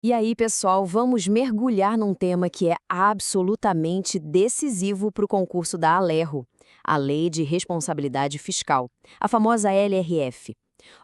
E aí, pessoal, vamos mergulhar num tema que é absolutamente decisivo para o concurso da Alerro, a Lei de Responsabilidade Fiscal, a famosa LRF.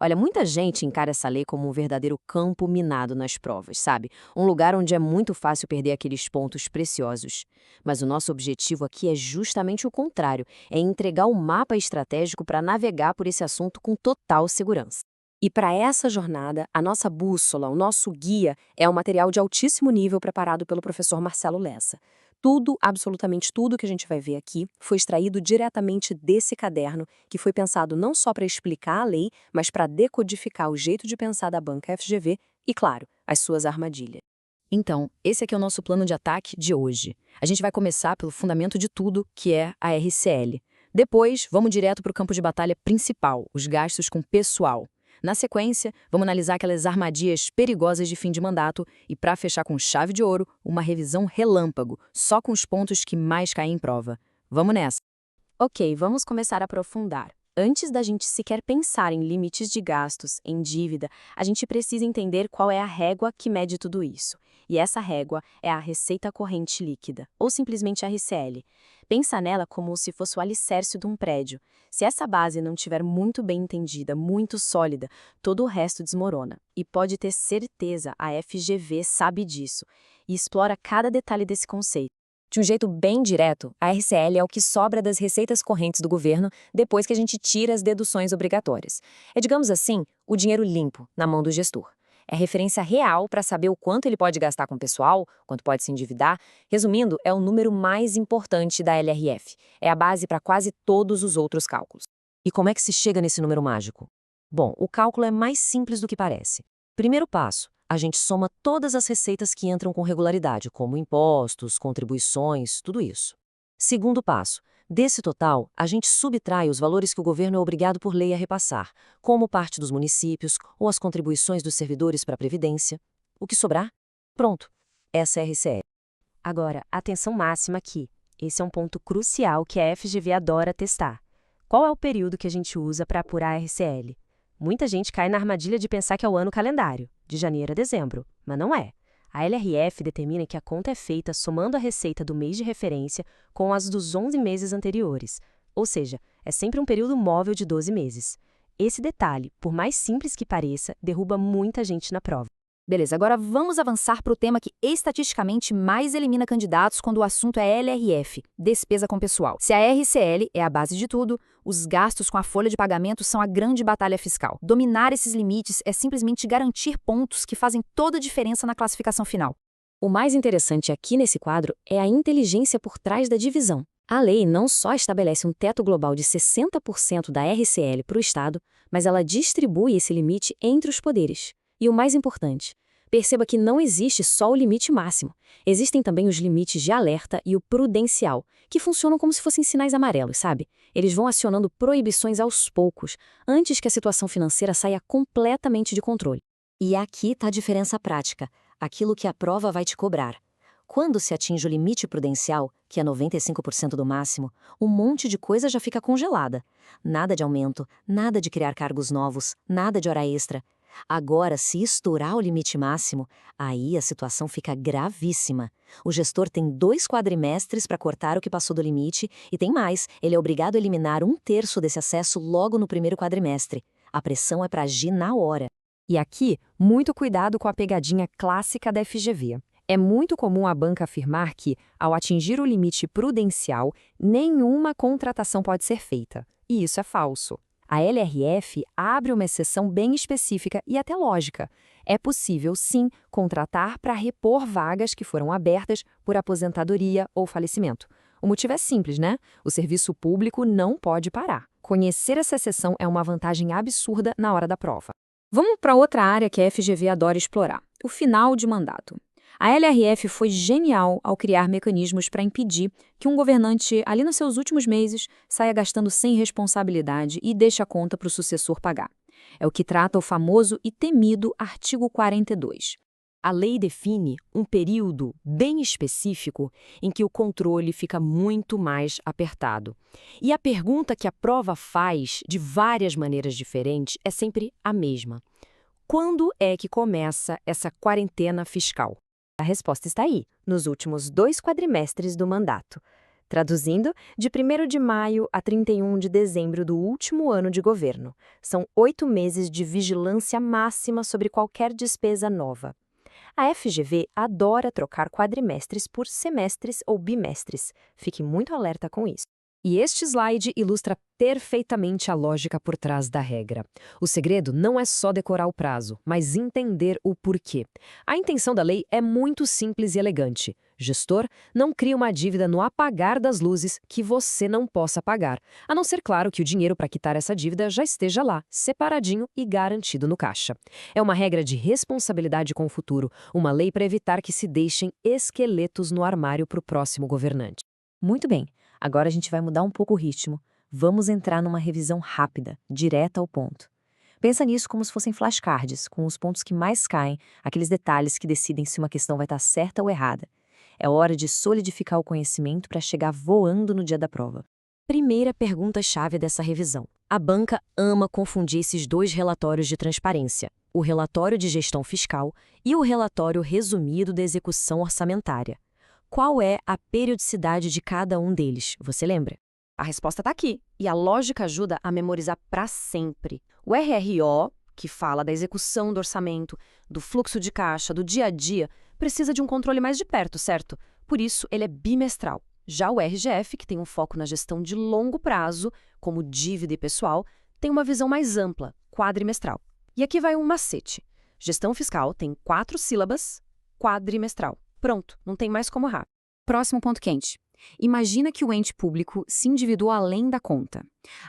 Olha, muita gente encara essa lei como um verdadeiro campo minado nas provas, sabe? Um lugar onde é muito fácil perder aqueles pontos preciosos. Mas o nosso objetivo aqui é justamente o contrário, é entregar um mapa estratégico para navegar por esse assunto com total segurança. E para essa jornada, a nossa bússola, o nosso guia, é um material de altíssimo nível preparado pelo professor Marcelo Lessa. Tudo, absolutamente tudo que a gente vai ver aqui, foi extraído diretamente desse caderno, que foi pensado não só para explicar a lei, mas para decodificar o jeito de pensar da banca FGV e, claro, as suas armadilhas. Então, esse aqui é o nosso plano de ataque de hoje. A gente vai começar pelo fundamento de tudo, que é a RCL. Depois, vamos direto para o campo de batalha principal, os gastos com pessoal. Na sequência, vamos analisar aquelas armadilhas perigosas de fim de mandato e, para fechar com chave de ouro, uma revisão relâmpago, só com os pontos que mais caem em prova. Vamos nessa! Ok, vamos começar a aprofundar. Antes da gente sequer pensar em limites de gastos, em dívida, a gente precisa entender qual é a régua que mede tudo isso. E essa régua é a receita corrente líquida, ou simplesmente a RCL. Pensa nela como se fosse o alicerce de um prédio. Se essa base não estiver muito bem entendida, muito sólida, todo o resto desmorona. E pode ter certeza, a FGV sabe disso e explora cada detalhe desse conceito. De um jeito bem direto, a RCL é o que sobra das receitas correntes do governo depois que a gente tira as deduções obrigatórias. É, digamos assim, o dinheiro limpo na mão do gestor. É referência real para saber o quanto ele pode gastar com o pessoal, quanto pode se endividar. Resumindo, é o número mais importante da LRF. É a base para quase todos os outros cálculos. E como é que se chega nesse número mágico? Bom, o cálculo é mais simples do que parece. Primeiro passo, a gente soma todas as receitas que entram com regularidade, como impostos, contribuições, tudo isso. Segundo passo, desse total, a gente subtrai os valores que o governo é obrigado por lei a repassar, como parte dos municípios ou as contribuições dos servidores para a Previdência. O que sobrar? Pronto. Essa é a RCE. Agora, atenção máxima aqui. Esse é um ponto crucial que a FGV adora testar. Qual é o período que a gente usa para apurar a RCL? Muita gente cai na armadilha de pensar que é o ano calendário, de janeiro a dezembro, mas não é. A LRF determina que a conta é feita somando a receita do mês de referência com as dos 11 meses anteriores, ou seja, é sempre um período móvel de 12 meses. Esse detalhe, por mais simples que pareça, derruba muita gente na prova. Beleza, agora vamos avançar para o tema que estatisticamente mais elimina candidatos quando o assunto é LRF, despesa com pessoal. Se a RCL é a base de tudo, os gastos com a folha de pagamento são a grande batalha fiscal. Dominar esses limites é simplesmente garantir pontos que fazem toda a diferença na classificação final. O mais interessante aqui nesse quadro é a inteligência por trás da divisão. A lei não só estabelece um teto global de 60% da RCL para o Estado, mas ela distribui esse limite entre os poderes. E o mais importante, perceba que não existe só o limite máximo. Existem também os limites de alerta e o prudencial, que funcionam como se fossem sinais amarelos, sabe? Eles vão acionando proibições aos poucos, antes que a situação financeira saia completamente de controle. E aqui está a diferença prática, aquilo que a prova vai te cobrar. Quando se atinge o limite prudencial, que é 95% do máximo, um monte de coisa já fica congelada. Nada de aumento, nada de criar cargos novos, nada de hora extra. Agora, se estourar o limite máximo, aí a situação fica gravíssima. O gestor tem 2 quadrimestres para cortar o que passou do limite e tem mais, ele é obrigado a eliminar 1/3 desse acesso logo no primeiro quadrimestre. A pressão é para agir na hora. E aqui, muito cuidado com a pegadinha clássica da FGV. É muito comum a banca afirmar que, ao atingir o limite prudencial, nenhuma contratação pode ser feita. E isso é falso. A LRF abre uma exceção bem específica e até lógica. É possível, sim, contratar para repor vagas que foram abertas por aposentadoria ou falecimento. O motivo é simples, né? O serviço público não pode parar. Conhecer essa exceção é uma vantagem absurda na hora da prova. Vamos para outra área que a FGV adora explorar: o final de mandato. A LRF foi genial ao criar mecanismos para impedir que um governante, ali nos seus últimos meses, saia gastando sem responsabilidade e deixe a conta para o sucessor pagar. É o que trata o famoso e temido artigo 42. A lei define um período bem específico em que o controle fica muito mais apertado. E a pergunta que a prova faz, de várias maneiras diferentes, é sempre a mesma. Quando é que começa essa quarentena fiscal? A resposta está aí, nos últimos 2 quadrimestres do mandato. Traduzindo, de 1º de maio a 31 de dezembro do último ano de governo. São 8 meses de vigilância máxima sobre qualquer despesa nova. A FGV adora trocar quadrimestres por semestres ou bimestres. Fique muito alerta com isso. E este slide ilustra perfeitamente a lógica por trás da regra. O segredo não é só decorar o prazo, mas entender o porquê. A intenção da lei é muito simples e elegante. Gestor, não crie uma dívida no apagar das luzes que você não possa pagar, a não ser, claro, que o dinheiro para quitar essa dívida já esteja lá, separadinho e garantido no caixa. É uma regra de responsabilidade com o futuro, uma lei para evitar que se deixem esqueletos no armário para o próximo governante. Muito bem, agora a gente vai mudar um pouco o ritmo. Vamos entrar numa revisão rápida, direta ao ponto. Pensa nisso como se fossem flashcards, com os pontos que mais caem, aqueles detalhes que decidem se uma questão vai estar certa ou errada. É hora de solidificar o conhecimento para chegar voando no dia da prova. Primeira pergunta-chave dessa revisão. A banca ama confundir esses 2 relatórios de transparência, o relatório de gestão fiscal e o relatório resumido da execução orçamentária. Qual é a periodicidade de cada um deles, você lembra? A resposta está aqui, e a lógica ajuda a memorizar para sempre. O RRO, que fala da execução do orçamento, do fluxo de caixa, do dia a dia, precisa de um controle mais de perto, certo? Por isso, ele é bimestral. Já o RGF, que tem um foco na gestão de longo prazo, como dívida e pessoal, tem uma visão mais ampla, quadrimestral. E aqui vai um macete. Gestão fiscal tem 4 sílabas, quadrimestral. Pronto, não tem mais como errar. Próximo ponto quente. Imagina que o ente público se endividou além da conta.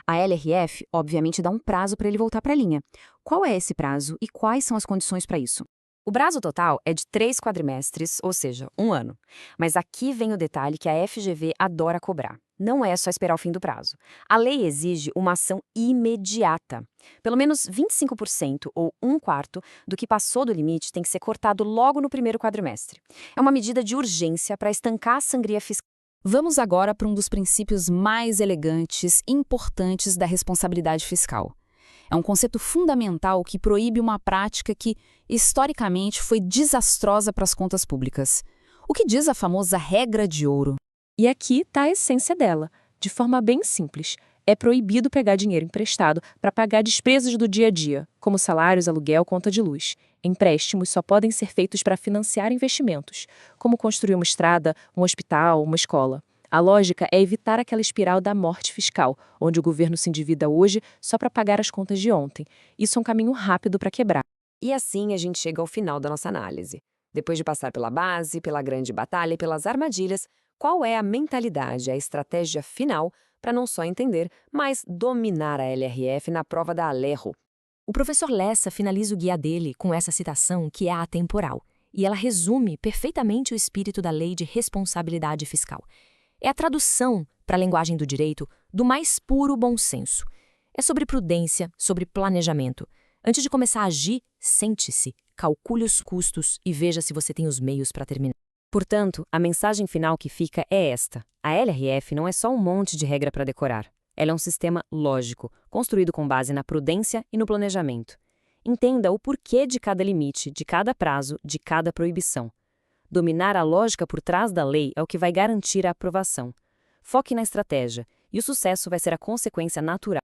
A LRF, obviamente, dá um prazo para ele voltar para a linha. Qual é esse prazo e quais são as condições para isso? O prazo total é de 3 quadrimestres, ou seja, 1 ano. Mas aqui vem o detalhe que a FGV adora cobrar. Não é só esperar o fim do prazo. A lei exige uma ação imediata. Pelo menos 25% ou 1/4 do que passou do limite tem que ser cortado logo no primeiro quadrimestre. É uma medida de urgência para estancar a sangria fiscal. Vamos agora para um dos princípios mais elegantes e importantes da responsabilidade fiscal. É um conceito fundamental que proíbe uma prática que, historicamente, foi desastrosa para as contas públicas. O que diz a famosa regra de ouro? E aqui está a essência dela. De forma bem simples, é proibido pegar dinheiro emprestado para pagar despesas do dia a dia, como salários, aluguel, conta de luz. Empréstimos só podem ser feitos para financiar investimentos, como construir uma estrada, um hospital, uma escola. A lógica é evitar aquela espiral da morte fiscal, onde o governo se endivida hoje só para pagar as contas de ontem. Isso é um caminho rápido para quebrar. E assim a gente chega ao final da nossa análise. Depois de passar pela base, pela grande batalha e pelas armadilhas, qual é a mentalidade, a estratégia final para não só entender, mas dominar a LRF na prova da Alejo? O professor Lessa finaliza o guia dele com essa citação que é atemporal, e ela resume perfeitamente o espírito da Lei de Responsabilidade Fiscal. É a tradução, para a linguagem do direito, do mais puro bom senso. É sobre prudência, sobre planejamento. Antes de começar a agir, sente-se, calcule os custos e veja se você tem os meios para terminar. Portanto, a mensagem final que fica é esta. A LRF não é só um monte de regra para decorar. Ela é um sistema lógico, construído com base na prudência e no planejamento. Entenda o porquê de cada limite, de cada prazo, de cada proibição. Dominar a lógica por trás da lei é o que vai garantir a aprovação. Foque na estratégia, e o sucesso vai ser a consequência natural.